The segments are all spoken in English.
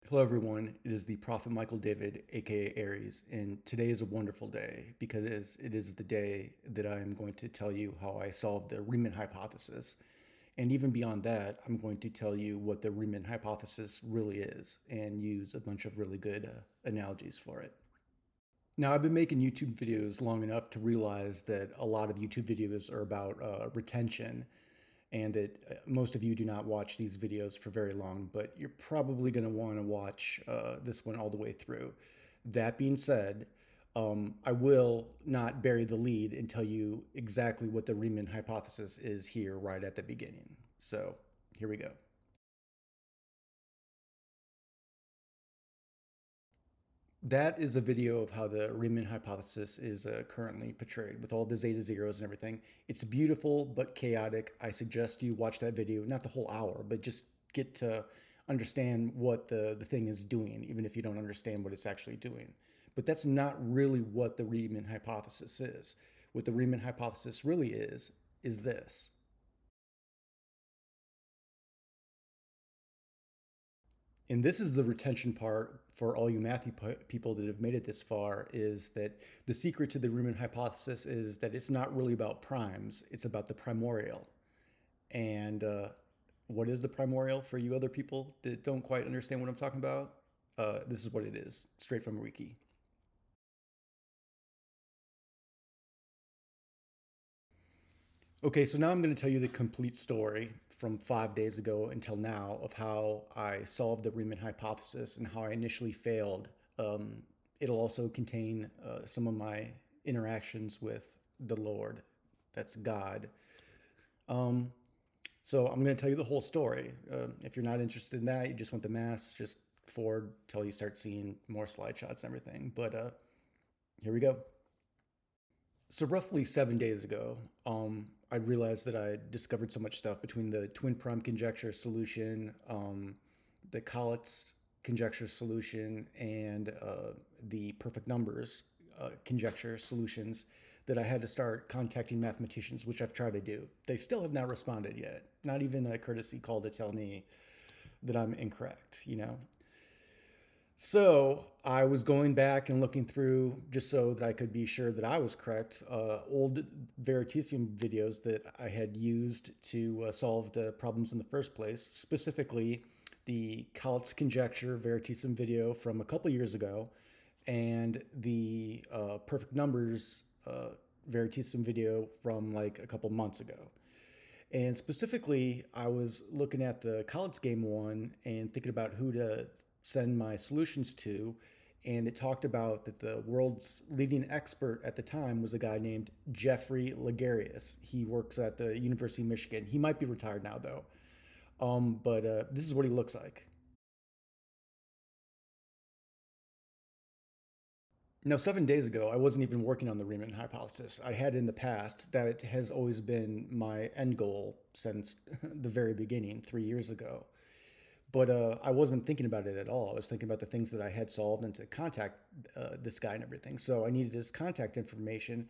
Hello, everyone. It is the Prophet Michael David, aka Aries, and today is a wonderful day because it is the day that I am going to tell you how I solved the Riemann hypothesis. And even beyond that, I'm going to tell you what the Riemann hypothesis really is and use a bunch of really good analogies for it. Now, I've been making YouTube videos long enough to realize that a lot of YouTube videos are about retention and that most of you do not watch these videos for very long, but you're probably going to want to watch this one all the way through. That being said, I will not bury the lead and tell you exactly what the Riemann hypothesis is here right at the beginning. So here we go. That is a video of how the Riemann hypothesis is currently portrayed with all the zeta zeros and everything. It's beautiful but chaotic. I suggest you watch that video, not the whole hour, but just get to understand what the thing is doing, even if you don't understand what it's actually doing. But that's not really what the Riemann hypothesis is. What the Riemann hypothesis really is this. And this is the retention part for all you mathy people that have made it this far, is that the secret to the Riemann hypothesis is that it's not really about primes, it's about the primorial. And what is the primorial for you other people that don't quite understand what I'm talking about? This is what it is, straight from Wiki. Okay, so now I'm going to tell you the complete story from 5 days ago until now of how I solved the Riemann hypothesis and how I initially failed. It'll also contain some of my interactions with the Lord, that's God. Um, so I'm going to tell you the whole story. If you're not interested in that, you just want the maths, just forward till you start seeing more slide shots and everything. But here we go. So roughly 7 days ago, I realized that I discovered so much stuff between the twin prime conjecture solution, the Collatz conjecture solution, and the perfect numbers conjecture solutions that I had to start contacting mathematicians, which I've tried to do. They still have not responded yet. Not even a courtesy call to tell me that I'm incorrect, you know? So I was going back and looking through just so that I could be sure that I was correct. Old Veritasium videos that I had used to solve the problems in the first place, specifically the Collatz conjecture Veritasium video from a couple years ago, and the perfect numbers Veritasium video from like a couple months ago. And specifically, I was looking at the Collatz game one and thinking about who to send my solutions to. And it talked about that the world's leading expert at the time was a guy named Jeffrey Ligarius. He works at the University of Michigan. He might be retired now, though. But this is what he looks like. Now, 7 days ago, I wasn't even working on the Riemann hypothesis. I had in the past. That has always been my end goal since the very beginning, 3 years ago. But I wasn't thinking about it at all. I was thinking about the things that I had solved and to contact this guy and everything. So I needed his contact information.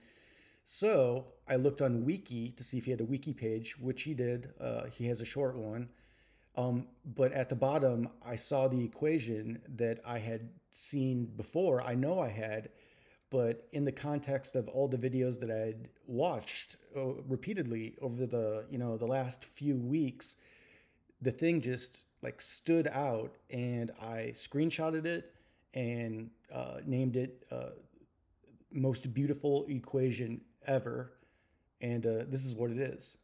So I looked on Wiki to see if he had a Wiki page, which he did. He has a short one. But at the bottom, I saw the equation that I had seen before. I know I had, but in the context of all the videos that I had watched repeatedly over the last few weeks, the thing just like stood out, and I screenshotted it and named it most beautiful equation ever. And this is what it is.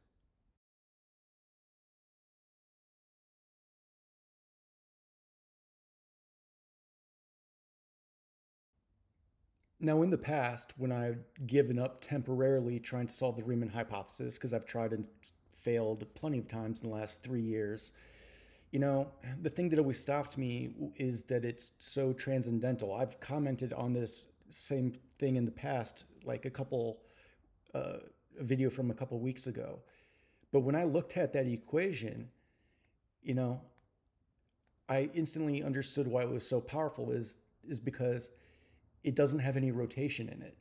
Now, in the past, when I've given up temporarily trying to solve the Riemann hypothesis, because I've tried and failed plenty of times in the last 3 years, the thing that always stopped me is that it's so transcendental. I've commented on this same thing in the past, like uh, a video from a couple weeks ago. But when I looked at that equation, you know, I instantly understood why it was so powerful is because it doesn't have any rotation in it.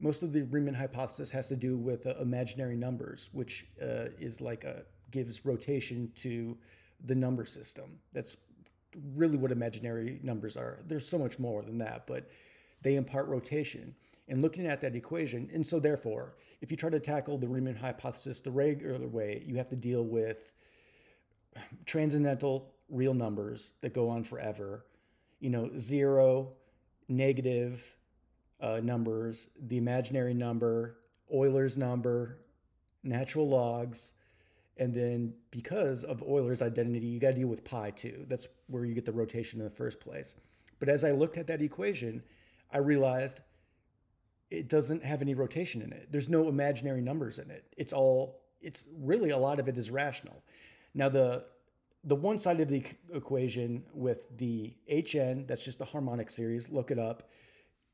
Most of the Riemann hypothesis has to do with imaginary numbers, which is like gives rotation to the number system. That's really what imaginary numbers are. There's so much more than that, but they impart rotation. And looking at that equation, and so therefore, if you try to tackle the Riemann hypothesis the regular way, you have to deal with transcendental real numbers that go on forever, zero, negative numbers, the imaginary number, Euler's number, natural logs, and then because of Euler's identity, you got to deal with pi too. That's where you get the rotation in the first place. But as I looked at that equation, I realized it doesn't have any rotation in it. There's no imaginary numbers in it. It's really a lot of it is rational. Now the one side of the equation with the Hn, that's just the harmonic series, look it up.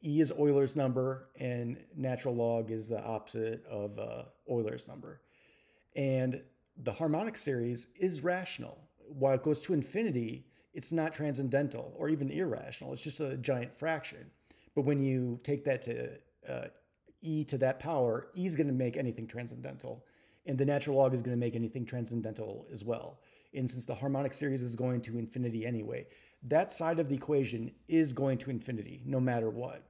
E is Euler's number, and natural log is the opposite of Euler's number. And the harmonic series is rational. While it goes to infinity, it's not transcendental or even irrational. It's just a giant fraction. But when you take that to e to that power, e is going to make anything transcendental. And the natural log is going to make anything transcendental as well. And since the harmonic series is going to infinity anyway, that side of the equation is going to infinity no matter what.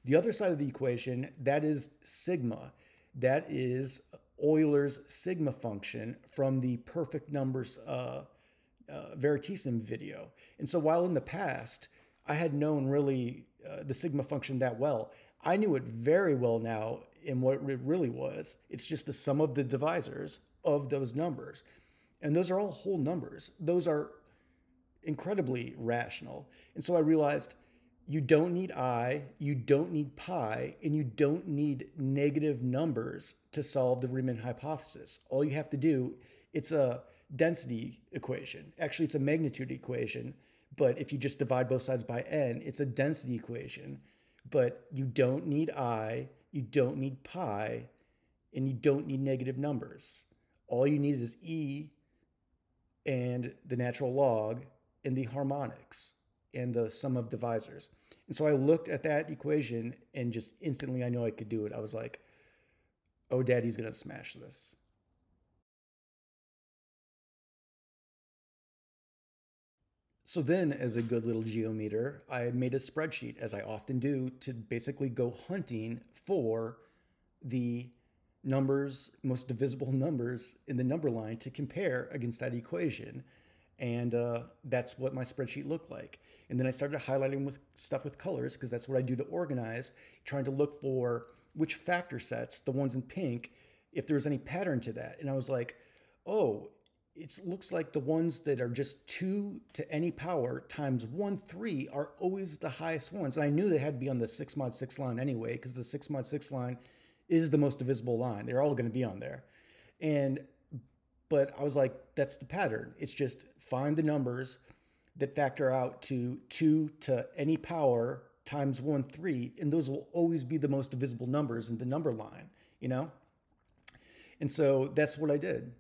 The other side of the equation, that is sigma. That is Euler's sigma function from the perfect numbers Veritaseum video. And so while in the past I had known really the sigma function that well, I knew it very well now in what it really was. It's just the sum of the divisors of those numbers. And those are all whole numbers. Those are incredibly rational. And so I realized you don't need I, you don't need pi, and you don't need negative numbers to solve the Riemann hypothesis. All you have to do, it's a density equation. Actually, it's a magnitude equation, but if you just divide both sides by n, it's a density equation. But you don't need I, you don't need pi, and you don't need negative numbers. All you need is E and the natural log and the harmonics and the sum of divisors. And so I looked at that equation and just instantly I know I could do it. I was like, oh, daddy's going to smash this. So then, as a good little geometer, I made a spreadsheet, as I often do, to basically go hunting for the numbers, most divisible numbers in the number line to compare against that equation. And that's what my spreadsheet looked like. And then I started highlighting with stuff with colors because that's what I do to organize, trying to look for which factor sets, the ones in pink, if there's any pattern to that. And I was like, oh, it looks like the ones that are just 2 to any power times 1, 3 are always the highest ones. And I knew they had to be on the 6 mod 6 line anyway, because the 6 mod 6 line is the most divisible line. They're all going to be on there. But I was like, that's the pattern. It's just find the numbers that factor out to 2 to any power times 1, 3, and those will always be the most divisible numbers in the number line, you know? And so that's what I did.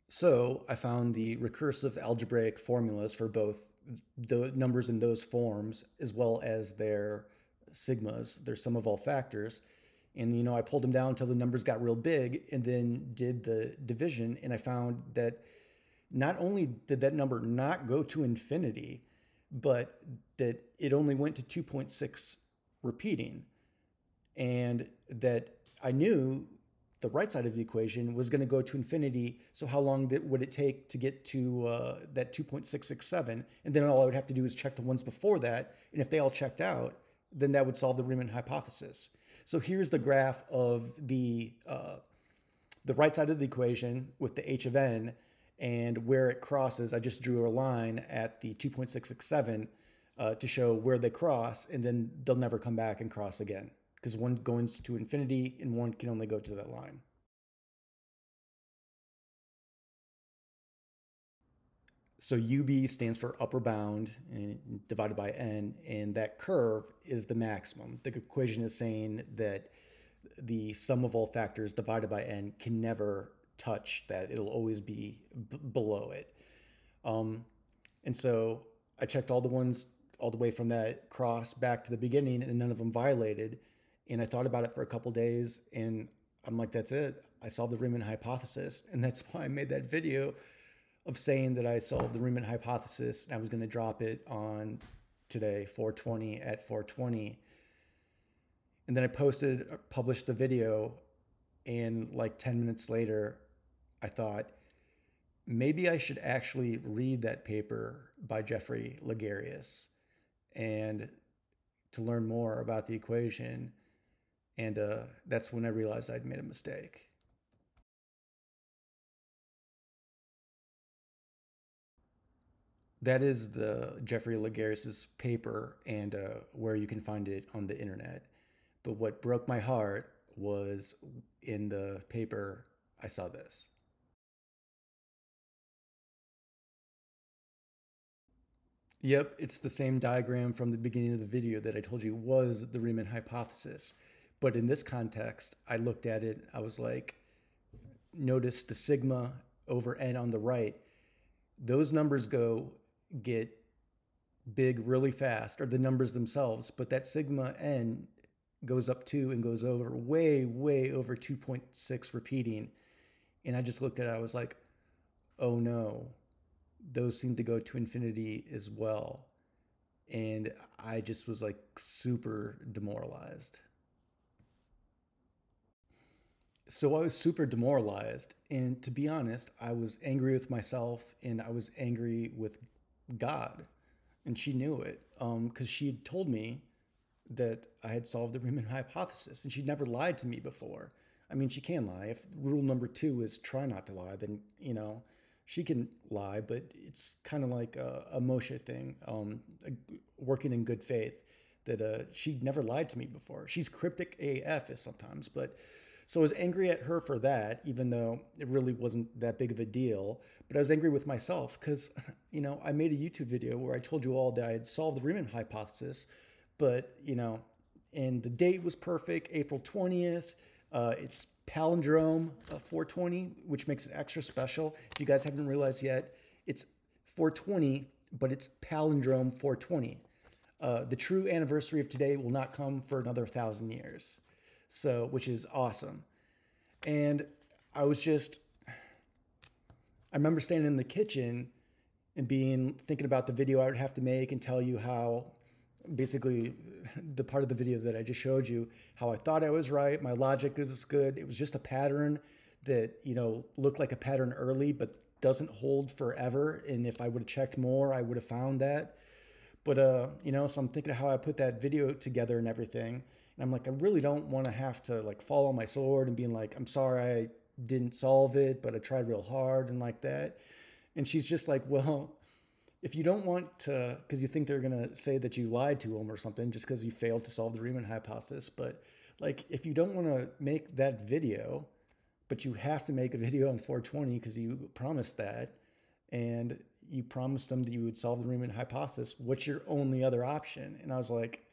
So I found the recursive algebraic formulas for both the numbers in those forms as well as their sigmas, their sum of all factors. And I pulled them down until the numbers got real big and then did the division. And I found that not only did that number not go to infinity, but that it only went to 2.6 repeating. And that I knew the right side of the equation was going to go to infinity. So how long would it take to get to that 2.667? And then all I would have to do is check the ones before that. And if they all checked out, then that would solve the Riemann hypothesis. So here's the graph of the right side of the equation with the h of n, and where it crosses. I just drew a line at the 2.667 to show where they cross, and then they'll never come back and cross again, because one goes to infinity and one can only go to that line. So UB stands for upper bound and divided by n, and that curve is the maximum. The equation is saying that the sum of all factors divided by n can never touch that. It'll always be below it. And so I checked all the ones all the way from that cross back to the beginning, and none of them violated. And I thought about it for a couple days, and I'm like, that's it. I solved the Riemann hypothesis. And that's why I made that video of saying that I solved the Riemann hypothesis, and I was going to drop it on today, 420 at 420. And then I published the video, and like 10 minutes later, I thought maybe I should actually read that paper by Jeffrey Ligarius and to learn more about the equation. And that's when I realized I'd made a mistake. That is the Jeffrey Ligarius's paper, and where you can find it on the internet. But what broke my heart was in the paper, I saw this. Yep, it's the same diagram from the beginning of the video that I told you was the Riemann hypothesis. But in this context, I looked at it, I was like, notice the sigma over n on the right. Those numbers get big really fast, or the numbers themselves, but that sigma n goes up 2 and goes over way over 2.6 repeating. And I just looked at it, I was like, oh no, those seem to go to infinity as well. And I just was like super demoralized. So I was super demoralized. And to be honest, I was angry with myself and I was angry with God. And she knew it because she had told me that I had solved the Riemann hypothesis, and she'd never lied to me before. I mean, she can lie. If rule number 2 is try not to lie, then, she can lie, but it's kind of like a Moshe thing, working in good faith, that she'd never lied to me before. She's cryptic AF is sometimes, but so I was angry at her for that, even though it really wasn't that big of a deal. But I was angry with myself because, I made a YouTube video where I told you all that I had solved the Riemann hypothesis, but, and the date was perfect, April 20th. It's Palindrome 420, which makes it extra special. If you guys haven't realized yet, it's 420, but it's Palindrome 420. The true anniversary of today will not come for another 1,000 years. So, which is awesome. And I remember standing in the kitchen and thinking about the video I would have to make and tell you how, basically, the part of the video that I just showed you, how I thought I was right, my logic was good. It was just a pattern that, looked like a pattern early, but doesn't hold forever. And if I would have checked more, I would have found that. But, so I'm thinking of how I put that video together and everything. And I'm like, I really don't want to have to like fall on my sword and being like, I'm sorry I didn't solve it, but I tried real hard and like that. And she's just like, well, if you don't want to, because you think they're going to say that you lied to them or something just because you failed to solve the Riemann hypothesis. But like, if you don't want to make that video, but you have to make a video on 420 because you promised that, and you promised them that you would solve the Riemann hypothesis, what's your only other option? And I was like,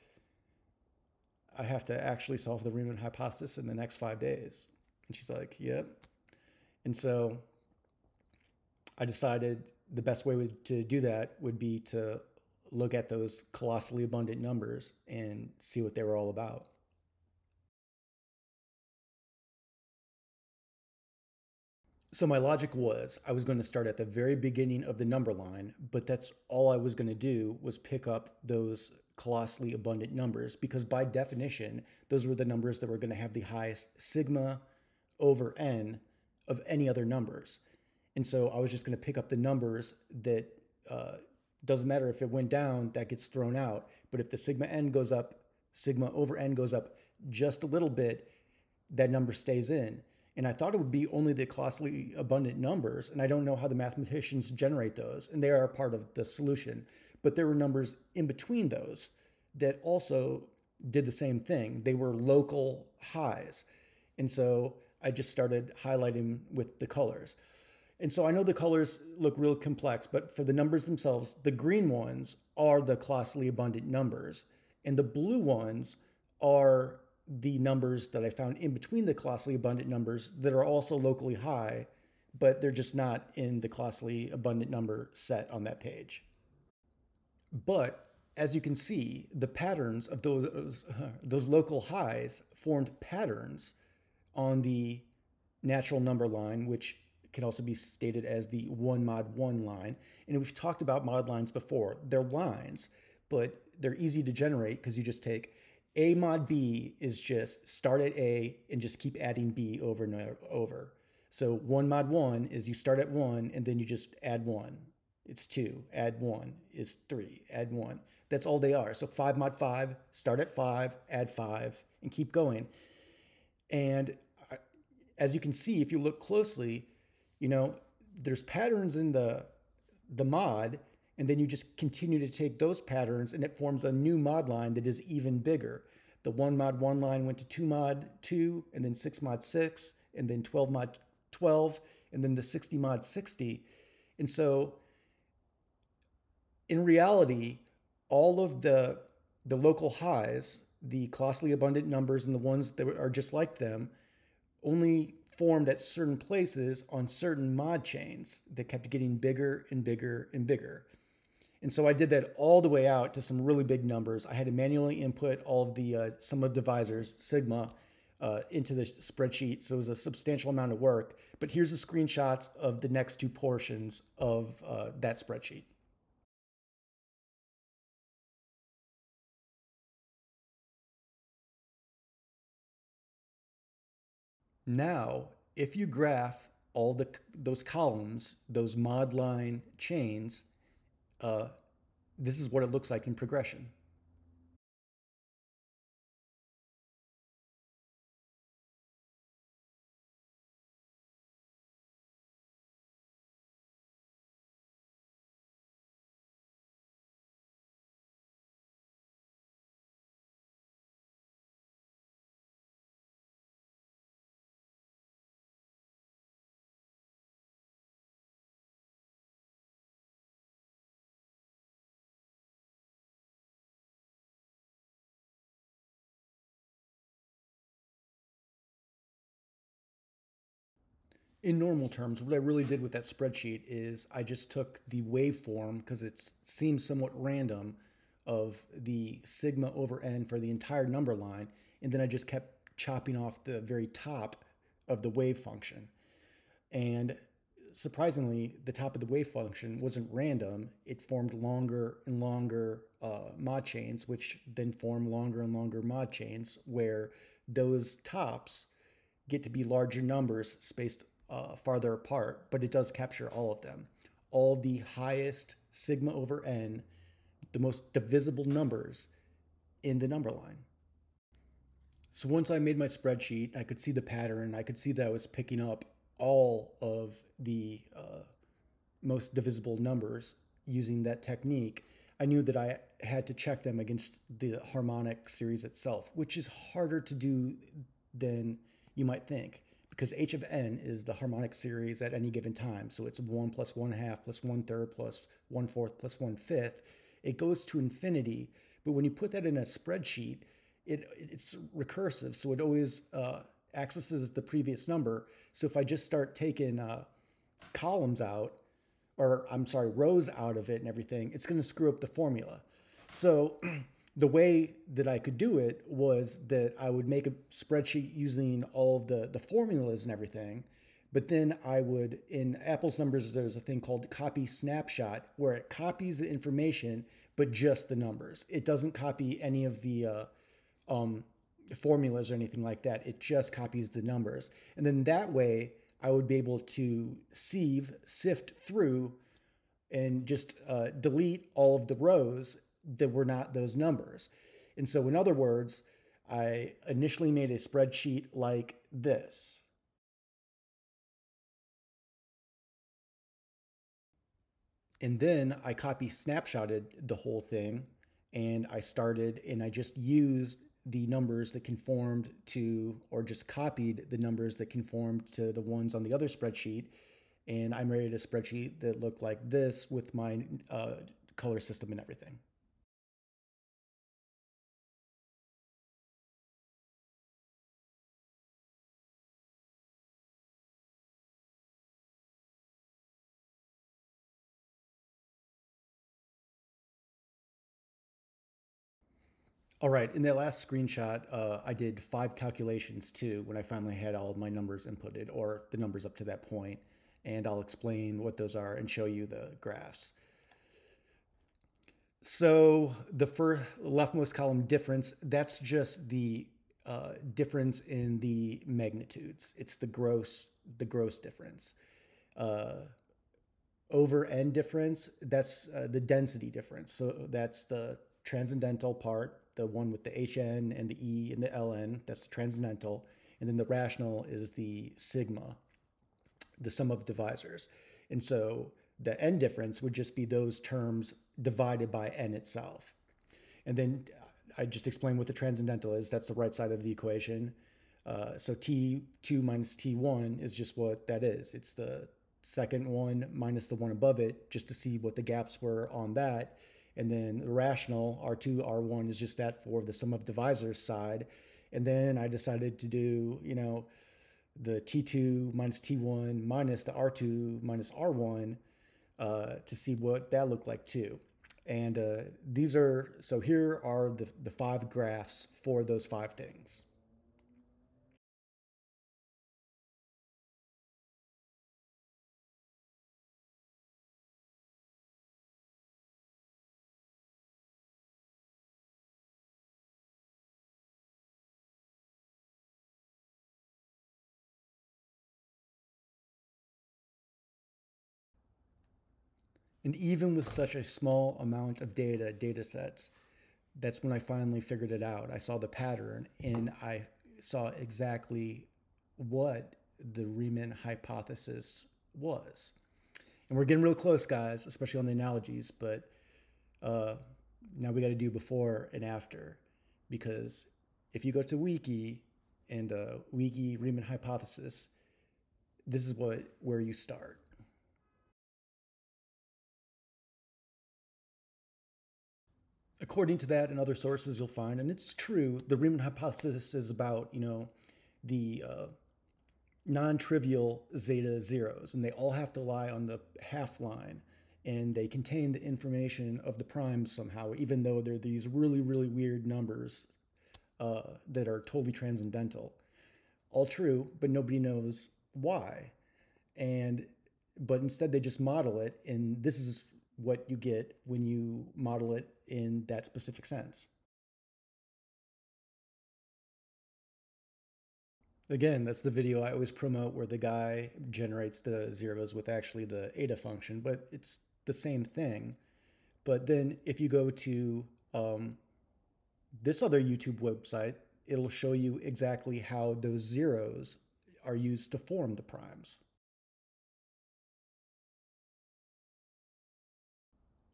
I have to actually solve the Riemann hypothesis in the next 5 days. And she's like, yep. And so I decided the best way to do that would be to look at those colossally abundant numbers and see what they were all about. So my logic was I was going to start at the very beginning of the number line, but that's all I was going to do was pick up those colossally abundant numbers because by definition, those were the numbers that were going to have the highest sigma over n of any other numbers. And so I was just going to pick up the numbers that doesn't matter if it went down, that gets thrown out. But if the sigma n goes up, sigma over n goes up just a little bit, that number stays in. And I thought it would be only the colossally abundant numbers, and I don't know how the mathematicians generate those, and they are a part of the solution. But there were numbers in between those that also did the same thing. They were local highs. And so I just started highlighting with the colors. And so I know the colors look real complex, but for the numbers themselves, the green ones are the colossally abundant numbers, and the blue ones are the numbers that I found in between the colossally abundant numbers that are also locally high, but they're just not in the colossally abundant number set on that page. But as you can see, the patterns of those local highs formed patterns on the natural number line, which can also be stated as the 1 mod 1 line. And we've talked about mod lines before. They're lines, but they're easy to generate because you just take a mod b is just start at A and just keep adding B over and over. So 1 mod 1 is you start at 1 and then you just add 1. It's 2. Add 1 is 3. Add 1. That's all they are. So 5 mod 5, start at 5, add 5, and keep going. And as you can see, if you look closely, you know, there's patterns in the mod, and then you just continue to take those patterns and it forms a new mod line that is even bigger. The 1 mod 1 line went to 2 mod 2, and then 6 mod 6, and then 12 mod 12, and then the 60 mod 60. And so in reality, all of the local highs, the colossally abundant numbers and the ones that are just like them, only formed at certain places on certain mod chains that kept getting bigger and bigger and bigger. And so I did that all the way out to some really big numbers. I had to manually input all of the sum of divisors, sigma, into the spreadsheet. So it was a substantial amount of work. But here's the screenshots of the next two portions of that spreadsheet. Now, if you graph all those columns, those mod line chains, uh, this is what it looks like in progression. In normal terms, what I really did with that spreadsheet is I just took the waveform, because it seems somewhat random, of the sigma over n for the entire number line, and then I just kept chopping off the very top of the wave function. And surprisingly, the top of the wave function wasn't random. It formed longer and longer mod chains, which then form longer and longer mod chains, where those tops get to be larger numbers spaced farther apart, but it does capture all of them. All the highest sigma over n, the most divisible numbers in the number line. So once I made my spreadsheet, I could see the pattern. I could see that I was picking up all of the most divisible numbers using that technique. I knew that I had to check them against the harmonic series itself, which is harder to do than you might think, because h of n is the harmonic series at any given time. So it's 1 plus 1/2 plus 1/3 plus 1/4 plus 1/5. It goes to infinity, but when you put that in a spreadsheet, it's recursive, so it always accesses the previous number. So if I just start taking columns out, or I'm sorry, rows out of it and everything, it's going to screw up the formula. So the way that I could do it was that I would make a spreadsheet using all of the formulas and everything, but then I would, in Apple's numbers, there's a thing called copy snapshot, where it copies the information, but just the numbers. It doesn't copy any of the formulas or anything like that. It just copies the numbers. And then that way, I would be able to sift through and just delete all of the rows that were not those numbers. And so, in other words, I initially made a spreadsheet like this. And then I copy snapshotted the whole thing, and I just used the numbers that conformed to, or just copied the numbers that conformed to the ones on the other spreadsheet. And I made a spreadsheet that looked like this with my color system and everything. All right, in that last screenshot, I did 5 calculations too when I finally had all of my numbers inputted, or the numbers up to that point, and I'll explain what those are and show you the graphs. So the first leftmost column difference, that's just the difference in the magnitudes. It's the gross difference. Uh, Over n difference, that's the density difference. So that's the transcendental part, the one with the hn and the e and the ln. That's the transcendental, and then the rational is the sigma, the sum of divisors. And so the n difference would just be those terms divided by n itself. And then I just explained what the transcendental is. That's the right side of the equation. So T2 minus T1 is just what that is. It's the second one minus the one above it, just to see what the gaps were on that. And then the rational, R2, R1, is just that for the sum of divisors side. And then I decided to do, the T2 minus T1 minus the R2 minus R1 to see what that looked like too. And so here are the 5 graphs for those 5 things. And even with such a small amount of data sets, that's when I finally figured it out. I saw the pattern and I saw exactly what the Riemann hypothesis was. And we're getting real close, guys, especially on the analogies, but uh, now we got to do before and after. Because if you go to Wiki and Wiki Riemann hypothesis, this is where you start. According to that and other sources, you'll find, and it's true, the Riemann hypothesis is about the non-trivial zeta zeros, and they all have to lie on the half line, and they contain the information of the primes somehow, even though they're these really, really weird numbers that are totally transcendental. All true, but nobody knows why. And but instead they just model it, and this is what you get when you model it in that specific sense. Again, that's the video I always promote where the guy generates the zeros with actually the eta function, but it's the same thing. But then if you go to this other YouTube website, it'll show you exactly how those zeros are used to form the primes.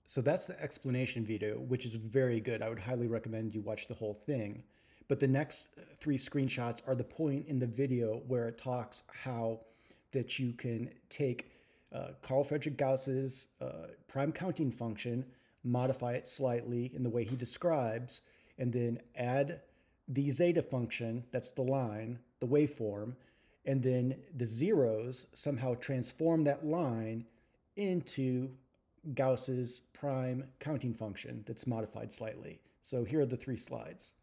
So that's the explanation video, which is very good. I would highly recommend you watch the whole thing. But the next 3 screenshots are the point in the video where it talks how that you can take Carl Friedrich Gauss's prime counting function, modify it slightly in the way he describes, and then add the zeta function, that's the line, the waveform, and then the zeros somehow transform that line into Gauss's prime counting function that's modified slightly. So here are the 3 slides.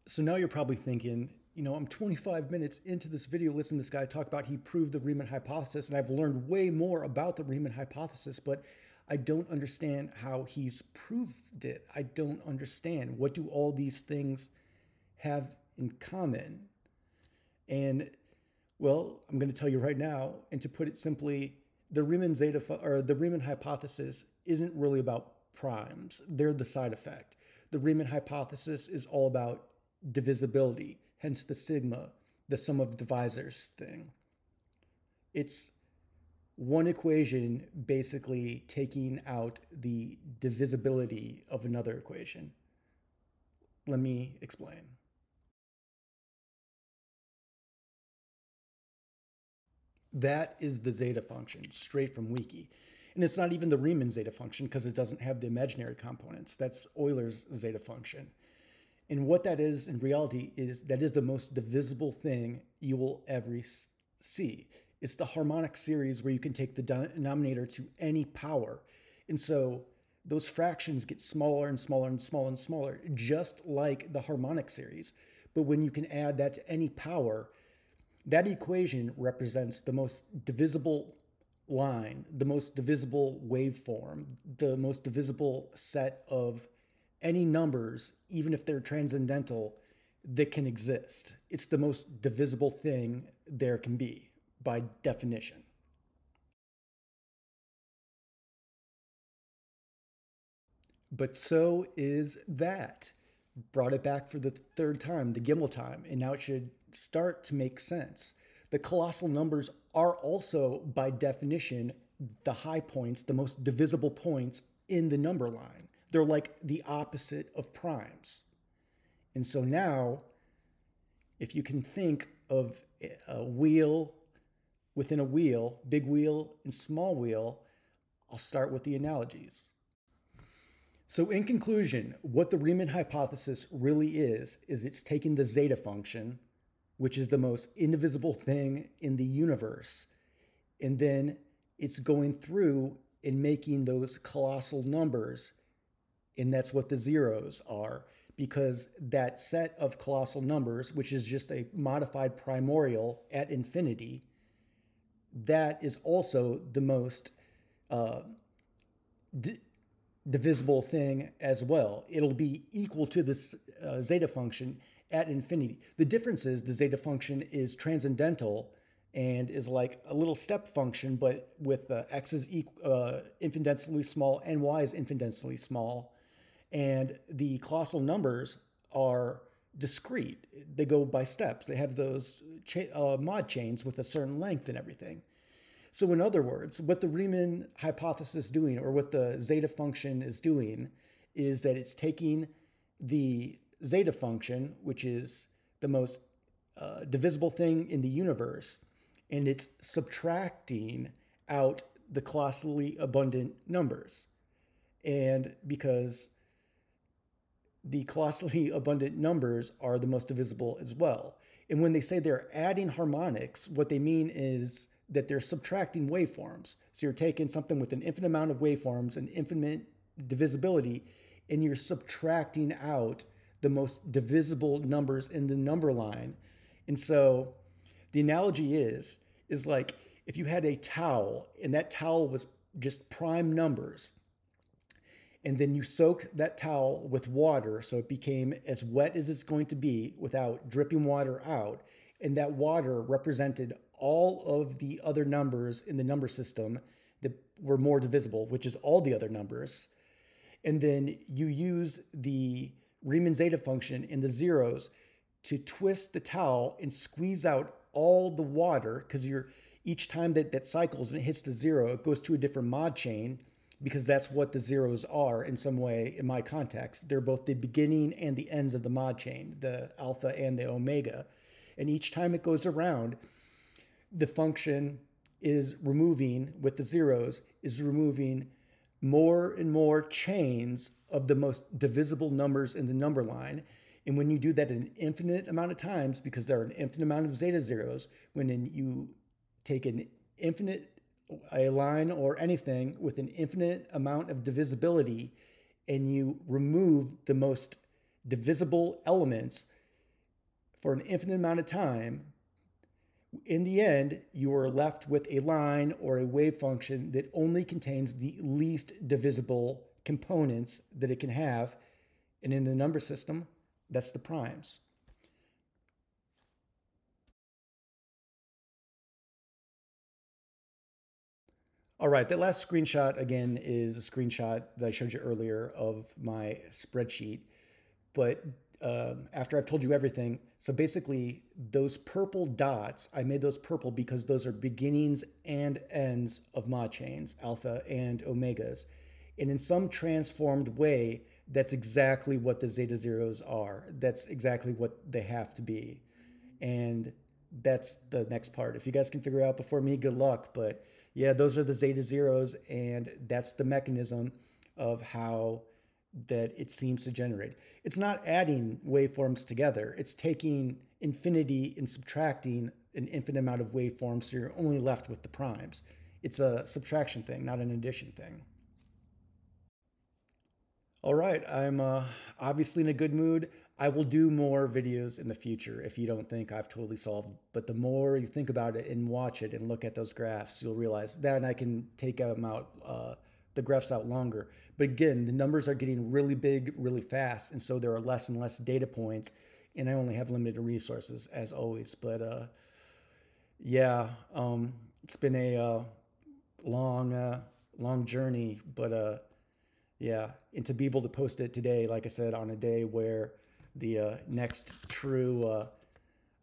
So now you're probably thinking, I'm 25 minutes into this video listening to this guy talk about he proved the Riemann hypothesis, and I've learned way more about the Riemann hypothesis, but I don't understand how he's proved it. I don't understand. What do all these things have in common? And well, I'm going to tell you right now, and to put it simply, the Riemann hypothesis isn't really about primes. They're the side effect. The Riemann hypothesis is all about divisibility, hence the sigma, the sum of divisors thing. It's one equation basically taking out the divisibility of another equation. Let me explain. That is the zeta function, straight from Wiki. And it's not even the Riemann zeta function because it doesn't have the imaginary components. That's Euler's zeta function. And what that is in reality is that is the most divisible thing you will ever see. It's the harmonic series where you can take the denominator to any power. And so those fractions get smaller and smaller and smaller and smaller, just like the harmonic series. But when you can add that to any power, that equation represents the most divisible line, the most divisible waveform, the most divisible set of any numbers, even if they're transcendental, that can exist. It's the most divisible thing there can be by definition. But so is that. Brought it back for the third time, the Gimmel time, and now it should start to make sense. The colossal numbers are also, by definition, the high points, the most divisible points in the number line. They're like the opposite of primes. And so now, if you can think of a wheel within a wheel, big wheel and small wheel, I'll start with the analogies. So in conclusion, what the Riemann hypothesis really is it's taking the zeta function, which is the most indivisible thing in the universe, and then it's going through and making those colossal numbers, and that's what the zeros are, because that set of colossal numbers, which is just a modified primorial at infinity, that is also the most divisible thing as well. It'll be equal to this zeta function at infinity. The difference is the zeta function is transcendental and is like a little step function, but with x is infinitesimally small and y is infinitesimally small. And the colossal numbers are discrete. They go by steps. They have those mod chains with a certain length and everything. So in other words, what the Riemann hypothesis is doing, or what the zeta function is doing, is that it's taking the zeta function, which is the most divisible thing in the universe, and it's subtracting out the colossally abundant numbers. And because the colossally abundant numbers are the most divisible as well. And when they say they're adding harmonics, what they mean is that they're subtracting waveforms. So you're taking something with an infinite amount of waveforms and infinite divisibility, and you're subtracting out the most divisible numbers in the number line. And so the analogy is like if you had a towel and that towel was just prime numbers, and then you soaked that towel with water so it became as wet as it's going to be without dripping water out, and that water represented all of the other numbers in the number system that were more divisible, which is all the other numbers. And then you use the Riemann zeta function in the zeros to twist the towel and squeeze out all the water, because each time that cycles and it hits the zero, it goes to a different mod chain, because that's what the zeros are in some way in my context. They're both the beginning and the ends of the mod chain, the alpha and the omega. And each time it goes around, the function is removing, with the zeros, is removing more and more chains of the most divisible numbers in the number line. And when you do that an infinite amount of times, because there are an infinite amount of zeta zeros, when you take a line or anything with an infinite amount of divisibility, and you remove the most divisible elements for an infinite amount of time, in the end, you are left with a line or a wave function that only contains the least divisible components that it can have. And in the number system, that's the primes. All right, that last screenshot, again, is a screenshot that I showed you earlier of my spreadsheet. But after I've told you everything, so basically those purple dots, I made those purple because those are beginnings and ends of mod chains, alpha and omegas. And in some transformed way, that's exactly what the zeta zeros are. That's exactly what they have to be. And that's the next part. If you guys can figure it out before me, good luck. But yeah, those are the zeta zeros, and that's the mechanism of how that it seems to generate. It's not adding waveforms together. It's taking infinity and subtracting an infinite amount of waveforms, so you're only left with the primes. It's a subtraction thing, not an addition thing. All right, I'm obviously in a good mood. I will do more videos in the future if you don't think I've totally solved. But the more you think about it and watch it and look at those graphs, you'll realize then I can take them out, the graphs out longer. But again, the numbers are getting really big really fast, and so there are less and less data points, and I only have limited resources as always. But yeah, it's been a long, long journey, but yeah, and to be able to post it today, like I said, on a day where the next true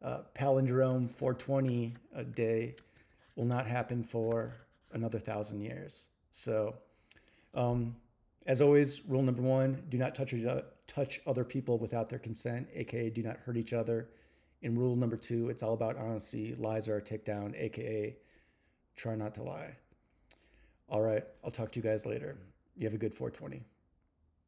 palindrome 420 day will not happen for another 1,000 years. So, um, as always, rule number one: do not touch other people without their consent, aka do not hurt each other. And rule number two: it's all about honesty. Lies are a takedown, aka try not to lie. All right, I'll talk to you guys later. You have a good 420.